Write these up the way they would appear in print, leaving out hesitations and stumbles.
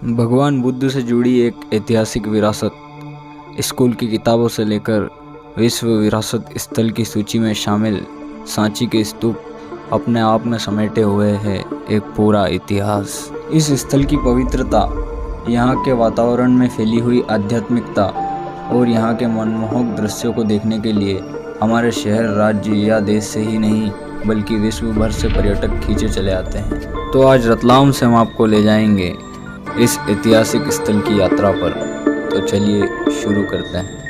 भगवान बुद्ध से जुड़ी एक ऐतिहासिक विरासत, स्कूल की किताबों से लेकर विश्व विरासत स्थल की सूची में शामिल सांची के स्तूप अपने आप में समेटे हुए है एक पूरा इतिहास। इस स्थल की पवित्रता, यहाँ के वातावरण में फैली हुई आध्यात्मिकता और यहाँ के मनमोहक दृश्यों को देखने के लिए हमारे शहर, राज्य या देश से ही नहीं बल्कि विश्व भर से पर्यटक खींचे चले आते हैं। तो आज रतलाम से हम आपको ले जाएंगे इस ऐतिहासिक स्थल की यात्रा पर। तो चलिए शुरू करते हैं।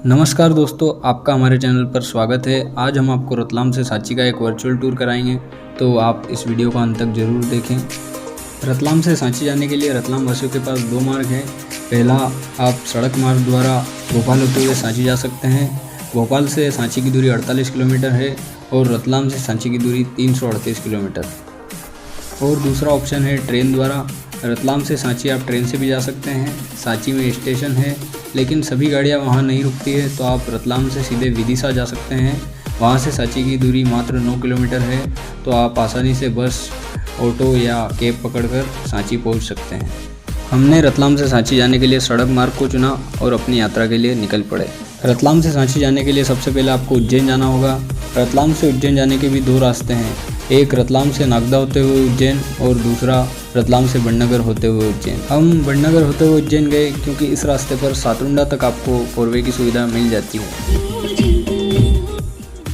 नमस्कार दोस्तों, आपका हमारे चैनल पर स्वागत है। आज हम आपको रतलाम से सांची का एक वर्चुअल टूर कराएंगे, तो आप इस वीडियो को अंत तक जरूर देखें। रतलाम से सांची जाने के लिए रतलाम वासियों के पास दो मार्ग हैं। पहला, आप सड़क मार्ग द्वारा भोपाल होते हुए सांची जा सकते हैं। भोपाल से सांची की दूरी 48 किलोमीटर है और रतलाम से सांची की दूरी 338 किलोमीटर। और दूसरा ऑप्शन है ट्रेन द्वारा। रतलाम से सांची आप ट्रेन से भी जा सकते हैं। सांची में स्टेशन है, लेकिन सभी गाड़ियां वहां नहीं रुकती है, तो आप रतलाम से सीधे विदिशा जा सकते हैं। वहां से सांची की दूरी मात्र 9 किलोमीटर है, तो आप आसानी से बस, ऑटो या कैब पकड़कर सांची पहुंच सकते हैं। हमने रतलाम से सांची जाने के लिए सड़क मार्ग को चुना और अपनी यात्रा के लिए निकल पड़े। रतलाम से सांची जाने के लिए सबसे पहले आपको उज्जैन जाना होगा। रतलाम से उज्जैन जाने के भी दो रास्ते हैं, एक रतलाम से नागदा होते हुए उज्जैन और दूसरा रतलाम से बड़नगर होते हुए उज्जैन। हम बड़नगर होते हुए उज्जैन गए क्योंकि इस रास्ते पर सातुंडा तक आपको फोरवे की सुविधा मिल जाती है।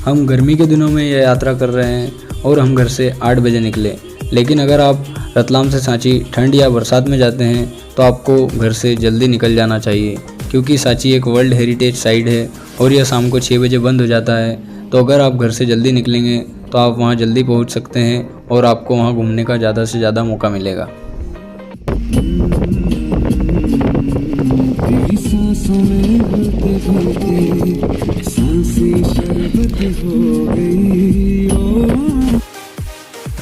हम गर्मी के दिनों में यह यात्रा कर रहे हैं और हम घर से 8 बजे निकले, लेकिन अगर आप रतलाम से सांची ठंड या बरसात में जाते हैं तो आपको घर से जल्दी निकल जाना चाहिए, क्योंकि सांची एक वर्ल्ड हेरिटेज साइट है और यह शाम को 6 बजे बंद हो जाता है। तो अगर आप घर से जल्दी निकलेंगे तो आप वहां जल्दी पहुंच सकते हैं और आपको वहां घूमने का ज़्यादा से ज़्यादा मौका मिलेगा।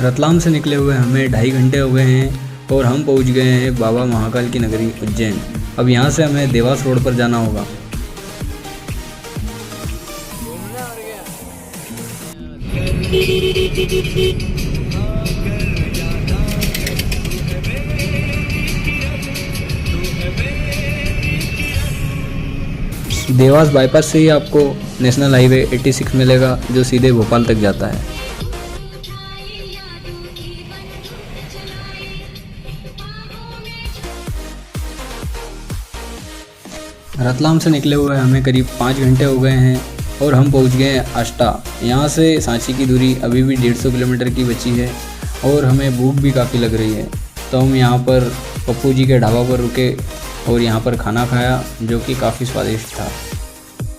रतलाम से निकले हुए हमें 2.5 घंटे हो गए हैं और हम पहुंच गए हैं बाबा महाकाल की नगरी उज्जैन। अब यहां से हमें देवास रोड पर जाना होगा। देवास बाईपास से ही आपको नेशनल हाईवे 86 मिलेगा, जो सीधे भोपाल तक जाता है। रतलाम से निकले हुए हमें करीब 5 घंटे हो गए हैं और हम पहुंच गए हैं आष्टा। यहाँ से सांची की दूरी अभी भी 150 किलोमीटर की बची है और हमें भूख भी काफ़ी लग रही है, तो हम यहाँ पर पप्पू जी के ढाबा पर रुके और यहाँ पर खाना खाया, जो कि काफ़ी स्वादिष्ट था।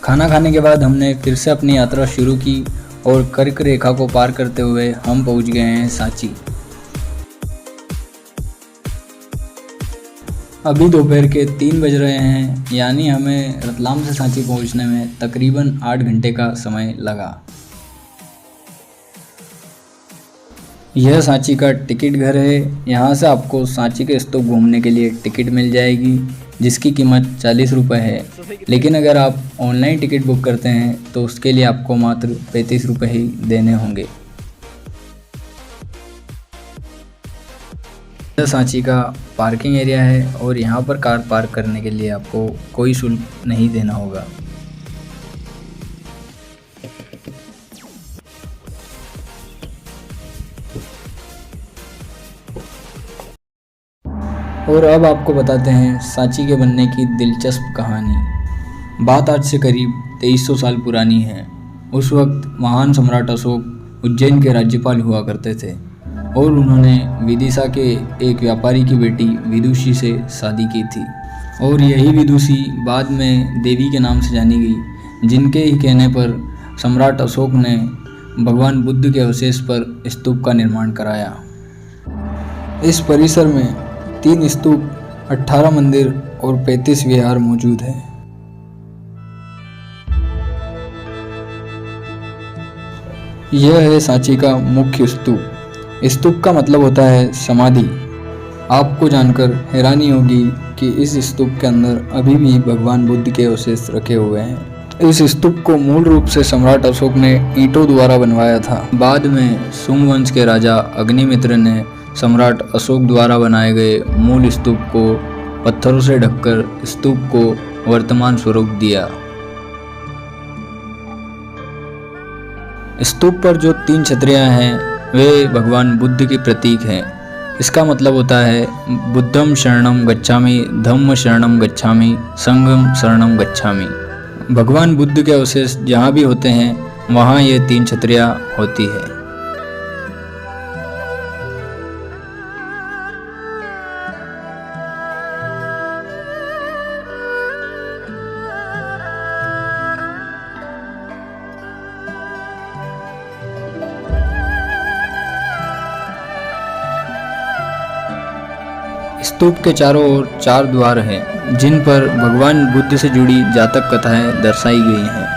खाना खाने के बाद हमने फिर से अपनी यात्रा शुरू की और कर्क रेखा को पार करते हुए हम पहुँच गए हैं सांची। अभी दोपहर के 3 बज रहे हैं, यानी हमें रतलाम से सांची पहुंचने में तकरीबन 8 घंटे का समय लगा। यह सांची का टिकट घर है। यहाँ से आपको सांची के स्तूप घूमने के लिए टिकट मिल जाएगी, जिसकी कीमत 40 रुपये है, लेकिन अगर आप ऑनलाइन टिकट बुक करते हैं तो उसके लिए आपको मात्र 35 रुपये ही देने होंगे। सांची का पार्किंग एरिया है और यहाँ पर कार पार्क करने के लिए आपको कोई शुल्क नहीं देना होगा। और अब आपको बताते हैं सांची के बनने की दिलचस्प कहानी। बात आज से करीब 2300 साल पुरानी है। उस वक्त महान सम्राट अशोक उज्जैन के राज्यपाल हुआ करते थे और उन्होंने विदिशा के एक व्यापारी की बेटी विदुषी से शादी की थी, और यही विदुषी बाद में देवी के नाम से जानी गई, जिनके ही कहने पर सम्राट अशोक ने भगवान बुद्ध के अवशेष पर स्तूप का निर्माण कराया। इस परिसर में 3 स्तूप, 18 मंदिर और 35 विहार मौजूद हैं। यह है सांची का मुख्य स्तूप। स्तूप का मतलब होता है समाधि। आपको जानकर हैरानी होगी कि इस स्तूप के अंदर अभी भी भगवान बुद्ध के अवशेष रखे हुए हैं। इस स्तूप को मूल रूप से सम्राट अशोक ने ईंटों द्वारा बनवाया था। बाद में सुंग वंश के राजा अग्निमित्र ने सम्राट अशोक द्वारा बनाए गए मूल स्तूप को पत्थरों से ढककर स्तूप को वर्तमान स्वरूप दिया। स्तूप पर जो 3 छतरियां हैं वे भगवान बुद्ध के प्रतीक हैं। इसका मतलब होता है बुद्धम शरणम गच्छामि, धम्म शरणम गच्छामि, संघम शरणम गच्छामि। भगवान बुद्ध के अवशेष जहाँ भी होते हैं वहाँ ये 3 छतरियां होती है। स्तूप के चारों ओर 4 द्वार हैं जिन पर भगवान बुद्ध से जुड़ी जातक कथाएं दर्शाई गई हैं।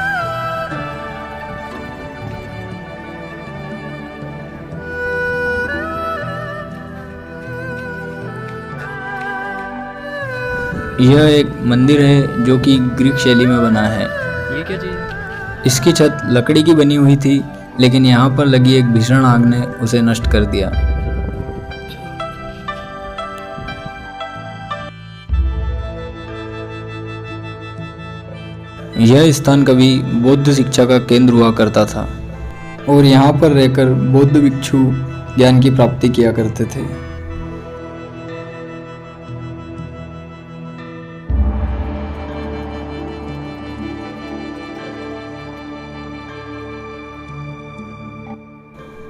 यह एक मंदिर है जो कि ग्रीक शैली में बना है। ये क्या चीज़ है? इसकी छत लकड़ी की बनी हुई थी, लेकिन यहाँ पर लगी एक भीषण आग ने उसे नष्ट कर दिया। यह स्थान कभी बौद्ध शिक्षा का केंद्र हुआ करता था और यहाँ पर रहकर बौद्ध भिक्षु ज्ञान की प्राप्ति किया करते थे।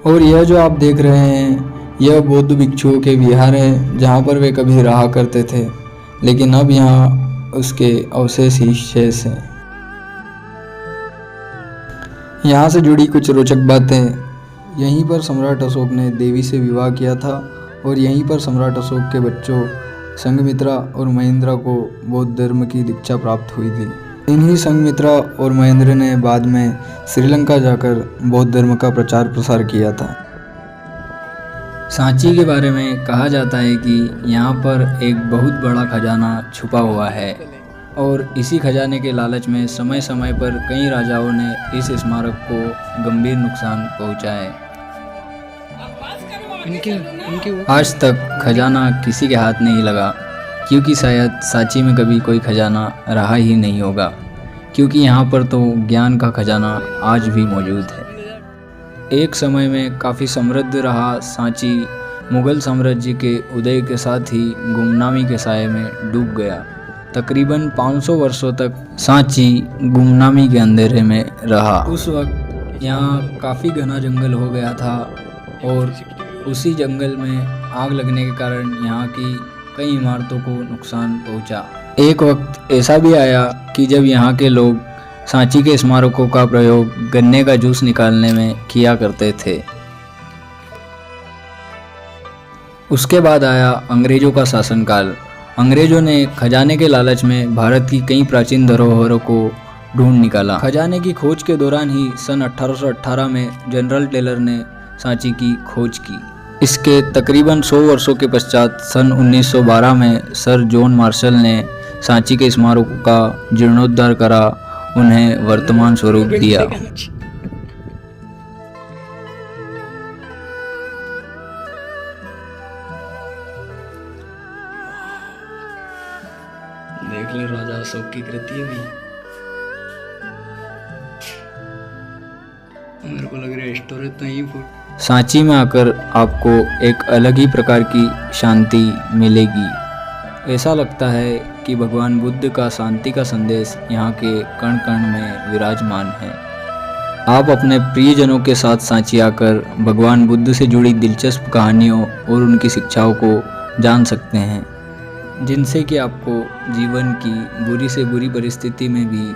और यह जो आप देख रहे हैं यह बौद्ध भिक्षुओं के विहार है जहाँ पर वे कभी रहा करते थे, लेकिन अब यहाँ उसके अवशेष ही शेष हैं। यहाँ से जुड़ी कुछ रोचक बातें। यहीं पर सम्राट अशोक ने देवी से विवाह किया था और यहीं पर सम्राट अशोक के बच्चों संघमित्रा और महेंद्र को बौद्ध धर्म की दीक्षा प्राप्त हुई थी। इन्हीं संघमित्रा और महेंद्र ने बाद में श्रीलंका जाकर बौद्ध धर्म का प्रचार प्रसार किया था। सांची के बारे में कहा जाता है कि यहाँ पर एक बहुत बड़ा खजाना छुपा हुआ है और इसी खजाने के लालच में समय समय पर कई राजाओं ने इस स्मारक को गंभीर नुकसान पहुँचाए। आज तक खजाना किसी के हाथ नहीं लगा, क्योंकि शायद सांची में कभी कोई खजाना रहा ही नहीं होगा, क्योंकि यहाँ पर तो ज्ञान का खजाना आज भी मौजूद है। एक समय में काफ़ी समृद्ध रहा सांची मुग़ल साम्राज्य के उदय के साथ ही गुमनामी के साये में डूब गया। तकरीबन 500 वर्षों तक सांची गुमनामी के अंधेरे में रहा। उस वक्त यहाँ काफ़ी घना जंगल हो गया था और उसी जंगल में आग लगने के कारण यहाँ की कई इमारतों को नुकसान पहुँचा। एक वक्त ऐसा भी आया कि जब यहाँ के लोग सांची के स्मारकों का प्रयोग गन्ने का जूस निकालने में किया करते थे। उसके बाद आया अंग्रेज़ों का शासनकाल। अंग्रेजों ने खजाने के लालच में भारत की कई प्राचीन धरोहरों को ढूंढ निकाला। खजाने की खोज के दौरान ही सन 1818 में जनरल टेलर ने सांची की खोज की। इसके तकरीबन 100 वर्षों के पश्चात सन 1912 में सर जॉन मार्शल ने सांची के स्मारकों का जीर्णोद्धार करा, उन्हें वर्तमान स्वरूप दिया। देख ले राजा अशोक की कृति भी। मेरे को लग रहा है स्टोरेज तो ही फुट। सांची में आकर आपको एक अलग ही प्रकार की शांति मिलेगी। ऐसा लगता है कि भगवान बुद्ध का शांति का संदेश यहाँ के कण कण में विराजमान है। आप अपने प्रियजनों के साथ सांची आकर भगवान बुद्ध से जुड़ी दिलचस्प कहानियों और उनकी शिक्षाओं को जान सकते हैं, जिनसे कि आपको जीवन की बुरी से बुरी परिस्थिति में भी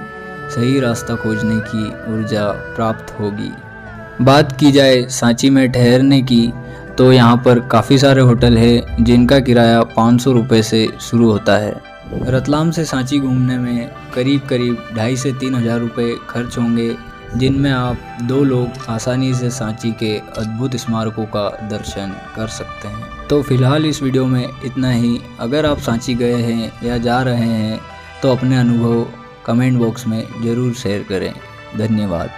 सही रास्ता खोजने की ऊर्जा प्राप्त होगी। बात की जाए सांची में ठहरने की, तो यहाँ पर काफ़ी सारे होटल हैं जिनका किराया 500 रुपये से शुरू होता है। रतलाम से सांची घूमने में करीब 2,500 से 3,000 रुपये खर्च होंगे, जिनमें आप 2 लोग आसानी से सांची के अद्भुत स्मारकों का दर्शन कर सकते हैं। तो फिलहाल इस वीडियो में इतना ही। अगर आप सांची गए हैं या जा रहे हैं तो अपने अनुभव कमेंट बॉक्स में ज़रूर शेयर करें। धन्यवाद।